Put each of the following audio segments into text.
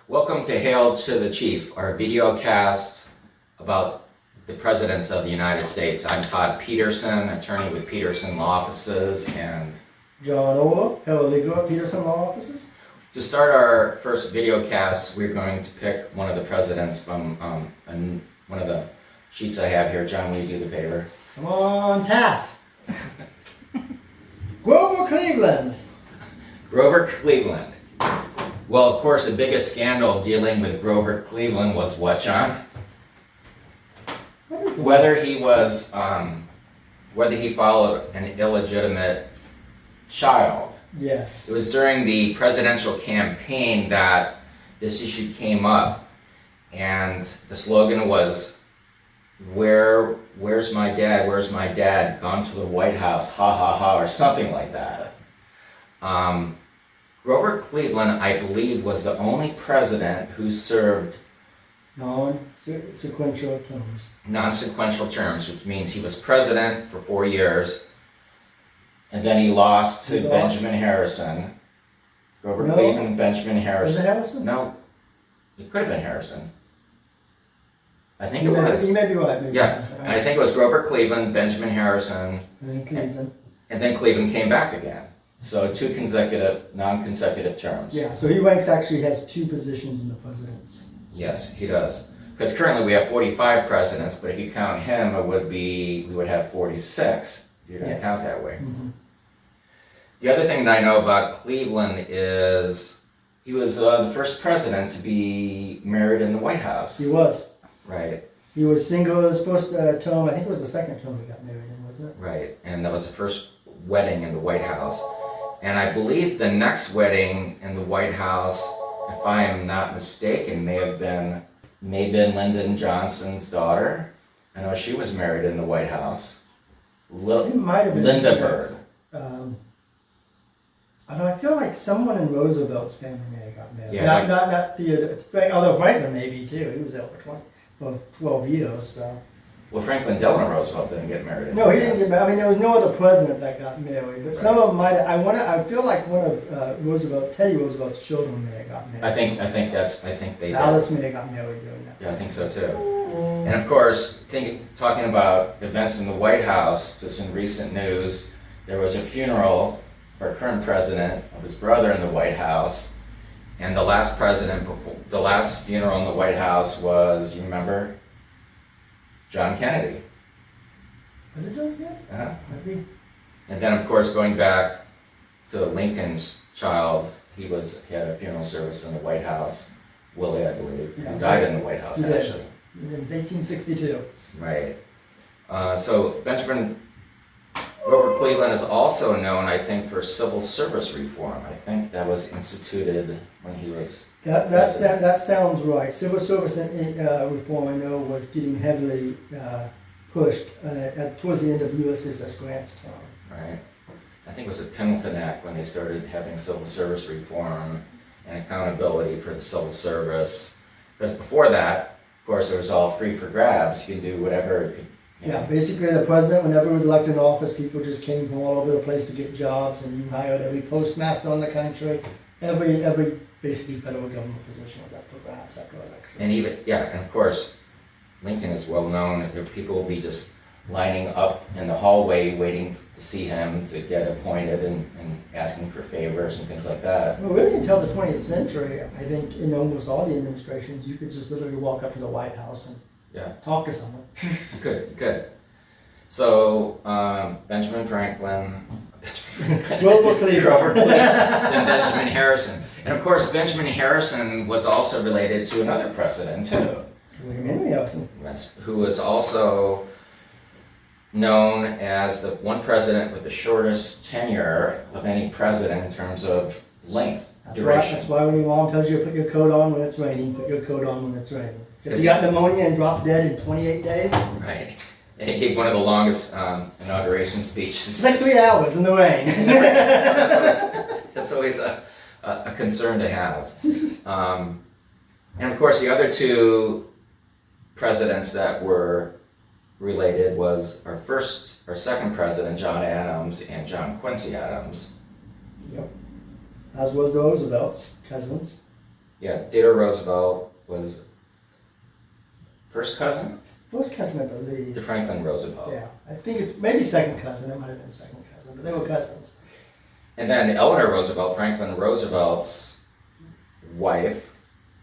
Welcome to Hail to the Chief, our video cast about the presidents of the United States. I'm Todd Peterson, attorney with Peterson Law Offices, and John Ola, paralegal at Peterson Law Offices. to start our first video cast, we're going to pick one of the presidents from one of the sheets I have here. John, will you do the favor? Come on, Taft. Grover Cleveland. Grover Cleveland. Well, of course, the biggest scandal dealing with Grover Cleveland was what, John? What is Whether he followed an illegitimate child. Yes. It was during the presidential campaign that this issue came up, and the slogan was, where's my dad, where's my dad, gone to the White House, ha ha ha, or something like that. Grover Cleveland, I believe, was the only president who served non-sequential terms. Non-sequential terms, which means he was president for 4 years, and then he lost to Benjamin Harrison. Grover Cleveland, Benjamin Harrison. Was it Harrison? No, it could have been Harrison. I think it was. You may be right. Maybe Yeah, and I think it was Grover Cleveland, Benjamin Harrison, And then Cleveland. and then Cleveland came back again. So 2 consecutive, non-consecutive terms. Yeah, so he actually has 2 positions in the president's. Yes, he does. Because currently we have 45 presidents, but if you count him, we would have 46, if you're going to count that way. Mm-hmm. The other thing that I know about Cleveland is he was the first president to be married in the White House. He was. Right. He was single his first term. I think it was the second term he got married in, wasn't it? Right, and that was the first wedding in the White House. And I believe the next wedding in the White House, if I am not mistaken, may have been Lyndon Johnson's daughter. I know she was married in the White House. It might have been Linda Bird. I feel like someone in Roosevelt's family may have got married. Yeah, Not Theodore. Although Franklin maybe too. He was there for 12 years. So. Well, Franklin Delano Roosevelt didn't get married. No, he didn't get married. I mean, there was no other president that got married, but some of them might. I feel like one of Teddy Roosevelt's children may have got married. I think they did. Alice may have got married during that. Yeah, I think so too. And of course, talking about events in the White House, just in recent news, there was a funeral for our current president of his brother in the White House, and the last funeral in the White House was, you remember, John Kennedy. Was it John Kennedy? Uh-huh. Maybe. And then, of course, going back to Lincoln's child, he had a funeral service in the White House. Willie, I believe, who died in the White House, actually. It was 1862. Right. So Grover Cleveland is also known, I think, for civil service reform. I think that was instituted when he was. That sounds right. Civil service reform, I know, was getting heavily pushed towards the end of USS Grant's term. Right. I think it was the Pendleton Act when they started having civil service reform and accountability for the civil service. Because before that, of course, it was all free for grabs. You could do whatever. Yeah, basically the president, whenever he was elected in office, people just came from all over the place to get jobs, and you hired every postmaster in the country. Every basically federal government position was up for grabs after election. And of course, Lincoln is well known. People will be just lining up in the hallway waiting to see him to get appointed and asking for favors and things like that. Well, really until the 20th century, I think in almost all the administrations, you could just literally walk up to the White House and talk to someone. Good. So, Benjamin Franklin, Grover Cleveland, and Benjamin Harrison. And of course, Benjamin Harrison was also related to another president, too. William Harrison. Yes, who was also known as the one president with the shortest tenure of any president in terms of length, duration. That's why when your mom tells you to put your coat on when it's raining, put your coat on when it's raining. Because he got pneumonia and dropped dead in 28 days. Right. And he gave one of the longest inauguration speeches. It's like 3 hours in the rain. So that's always a concern to have. And of course, the other 2 presidents that were related was our second president, John Adams, and John Quincy Adams. Yep. As was the Roosevelt's cousins. Yeah, Theodore Roosevelt was first cousin First cousin, I believe. to Franklin Roosevelt. Yeah, I think it's maybe second cousin. It might have been second cousin, but they were cousins. And then Eleanor Roosevelt, Franklin Roosevelt's wife,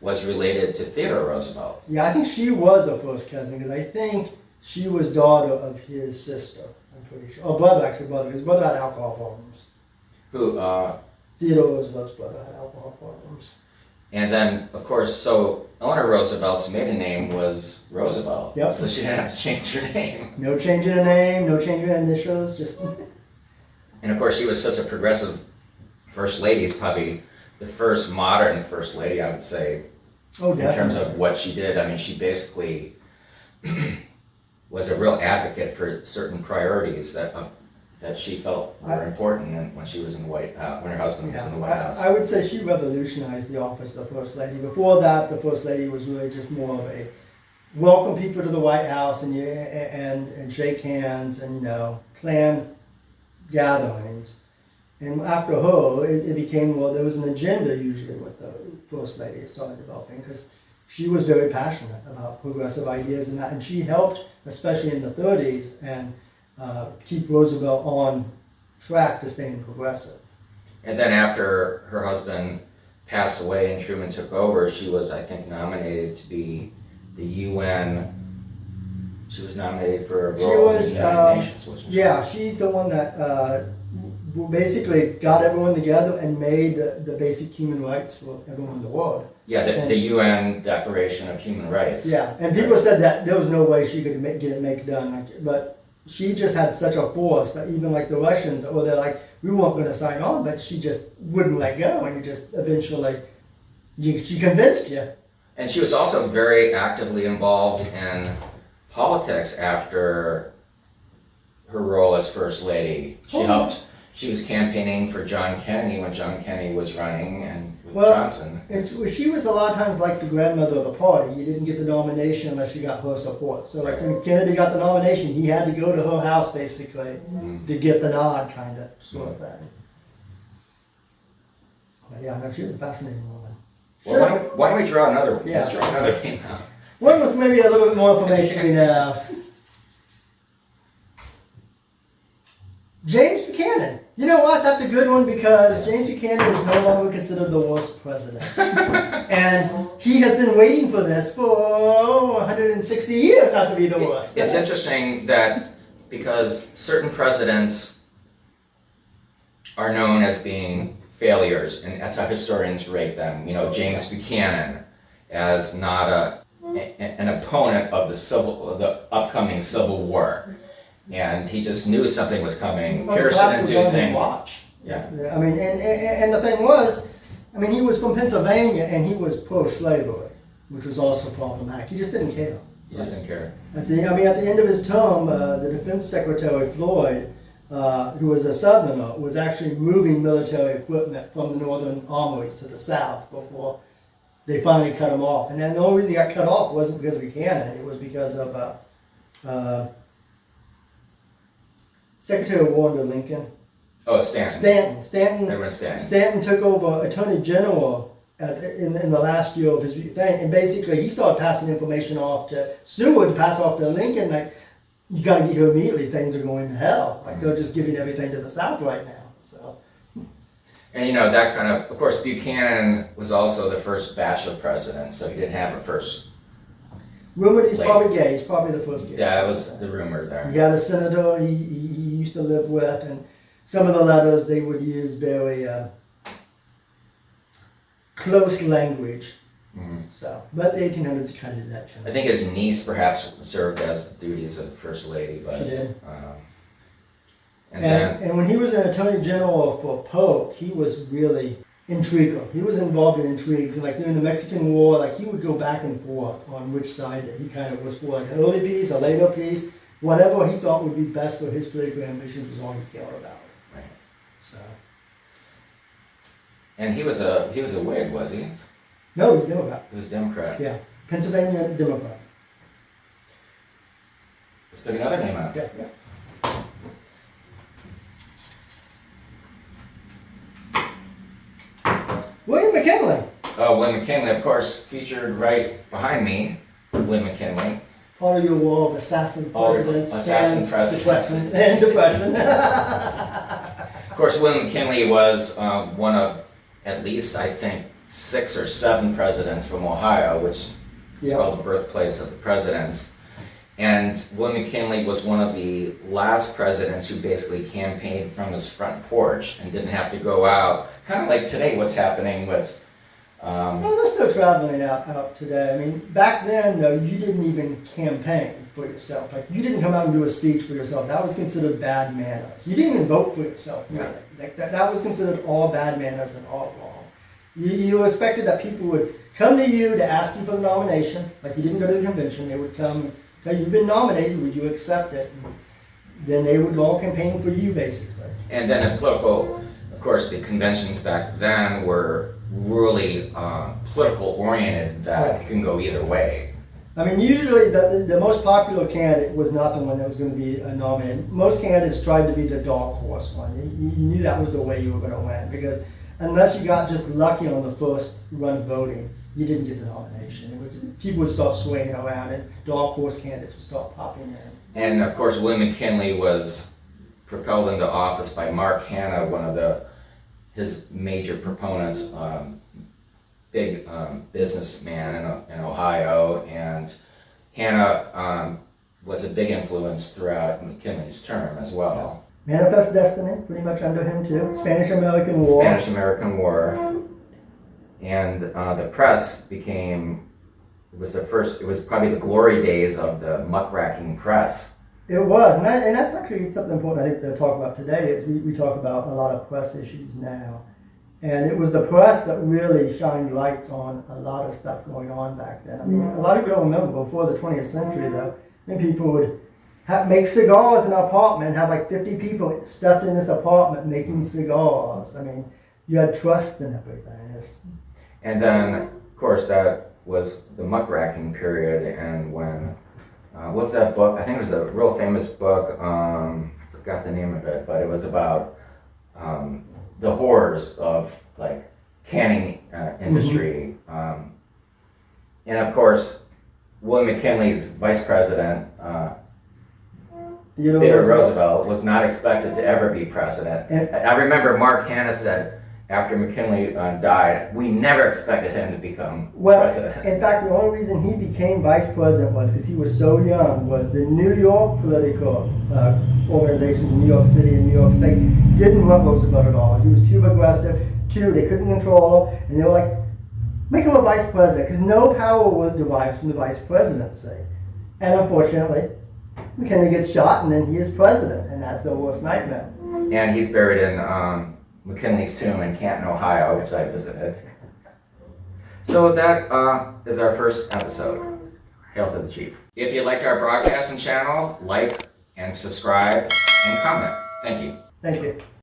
was related to Theodore Roosevelt. Yeah, I think she was a first cousin because I think she was daughter of his sister. I'm pretty sure. Oh, brother, actually, brother. His brother had alcohol problems. Who, Theodore Roosevelt's brother had alcohol problems. and then, of course, so Eleanor Roosevelt's maiden name was Roosevelt. Yep. So she didn't have to change her name. No change in the name, no change in the initials, just. And of course, she was such a progressive first lady. Is probably the first modern first lady, I would say, Oh, in definitely. terms of what she did. I mean, she basically was a real advocate for certain priorities that she felt were important when she was in the White House, when her husband was in the White House. I would say she revolutionized the office of the First Lady. Before that, the First Lady was really just more of a welcome people to the White House and shake hands and, plan gatherings. And after her, it became, well, there was an agenda usually with the First Lady started developing because she was very passionate about progressive ideas and that, and she helped, especially in the 30s, and keep Roosevelt on track to staying progressive. And then after her husband passed away and Truman took over, she was, I think, nominated to be the UN. She was nominated for a role in the United Nations, wasn't she? Yeah, she's the one that basically got everyone together and made the basic human rights for everyone in the world. Yeah, the UN Declaration of Human Rights. Yeah, and people said that there was no way she could get it done, but she just had such a force that even like the Russians, or they're like, we weren't going to sign on, but she just wouldn't let go, and you just eventually, she convinced you. And she was also very actively involved in politics after her role as First Lady. She was campaigning for John Kennedy when John Kennedy was running and with Johnson. And she was a lot of times like the grandmother of the party. You didn't get the nomination unless you got her support. So like when Kennedy got the nomination, he had to go to her house basically to get the nod, kind of, sort of thing. But yeah, no, she was a fascinating woman. Well, why don't we draw another one? Yeah. Let's draw another name now. One with maybe a little bit more information we have. James Buchanan. You know what? That's a good one because James Buchanan is no longer considered the worst president. And he has been waiting for this for 160 years not to be the worst. It's interesting that because certain presidents are known as being failures, and that's how historians rate them. James Buchanan as not an opponent of the upcoming Civil War. And he just knew something was coming. Pearson didn't do things. Yeah. I mean, and the thing was, he was from Pennsylvania and he was pro-slavery, which was also problematic. He just didn't care. He just didn't care. At the end of his term, the Defense Secretary Floyd, who was a Southerner, was actually moving military equipment from the northern armories to the south before they finally cut him off. And then the only reason he got cut off wasn't because of Buchanan; it was because of Secretary of War under Lincoln. Oh, Stanton. Stanton took over Attorney General in the last year of his thing, and basically he started passing information off to Seward, pass off to Lincoln, like, you got to get here immediately, things are going to hell. Like, they're just giving everything to the South right now. So. And that kind of course, Buchanan was also the first bachelor president, so he didn't have a first. Rumored he's probably gay. He's probably the first gay. Yeah, that was the rumor there. He had a senator he used to live with, and some of the letters they would use very close language. Mm-hmm. So, but the 1800s kind of did that. I think his niece perhaps served as the duties of first lady, but She did. And when he was an attorney general for Polk, he was really intriguer. He was involved in intrigues, and like during the Mexican War, like he would go back and forth on which side that he kind of was for, like an early peace, a later peace, whatever he thought would be best for his political ambitions was all he cared about. Right. So. And he was a Whig, was he? No, he was a Democrat. He was Democrat. Yeah, Pennsylvania Democrat. Let's pick another name out. Yeah. William McKinley. William McKinley, of course, featured right behind me, William McKinley. Part of your wall of assassin presidents Assassin and presidents. depression. Of course, William McKinley was one of at least, I think, 6 or 7 presidents from Ohio, which is called the birthplace of the presidents. And William McKinley was one of the last presidents who basically campaigned from his front porch and didn't have to go out, kind of like today, what's happening with... Well, they're still traveling out today. I mean, back then, though, you didn't even campaign for yourself. Like, you didn't come out and do a speech for yourself. That was considered bad manners. You didn't even vote for yourself, really. Like, that was considered all bad manners and all wrong. You expected that people would come to you to ask you for the nomination. Like, you didn't go to the convention. They would come and tell you, you've been nominated, would you accept it? And then they would all campaign for you, basically. And then in political, of course, the conventions back then were really political oriented, that it can go either way. I mean, usually the most popular candidate was not the one that was going to be nominated. Most candidates tried to be the dark horse one. You knew that was the way you were going to win, because unless you got just lucky on the first run of voting, you didn't get the nomination. People would start swinging around, and dark horse candidates would start popping in. And of course, William McKinley was propelled into office by Mark Hanna, one of his major proponents, big businessman in Ohio, and Hanna was a big influence throughout McKinley's term as well. Manifest Destiny, pretty much under him too. Spanish-American War. Spanish-American War. And the press it was probably the glory days of the muckraking press. It was, and that's actually something important I think to talk about today. Is we talk about a lot of press issues now, and it was the press that really shined lights on a lot of stuff going on back then. I mean, a lot of people don't remember before the 20th century though. Then people would make cigars in an apartment and have like 50 people stuffed in this apartment making cigars. I mean, you had trust in everything. And then, of course, that was the muckraking period, and when what's that book? I think it was a real famous book. I forgot the name of it, but it was about the horrors of like canning industry. And of course, William McKinley's vice president, Theodore Roosevelt, was not expected to ever be president. I remember Mark Hanna said after McKinley died, we never expected him to become president. In fact, the only reason he became vice president was because he was so young. Was the New York political organizations in New York City and New York State didn't want Roosevelt at all. He was too aggressive. They couldn't control him, and they were like, make him a vice president, because no power was derived from the vice presidency. And unfortunately, McKinley gets shot, and then he is president, and that's the worst nightmare. And he's buried in McKinley's tomb in Canton, Ohio, which I visited. So that is our first episode. Hail to the Chief. If you like our broadcasting channel, like and subscribe and comment. Thank you. Thank you.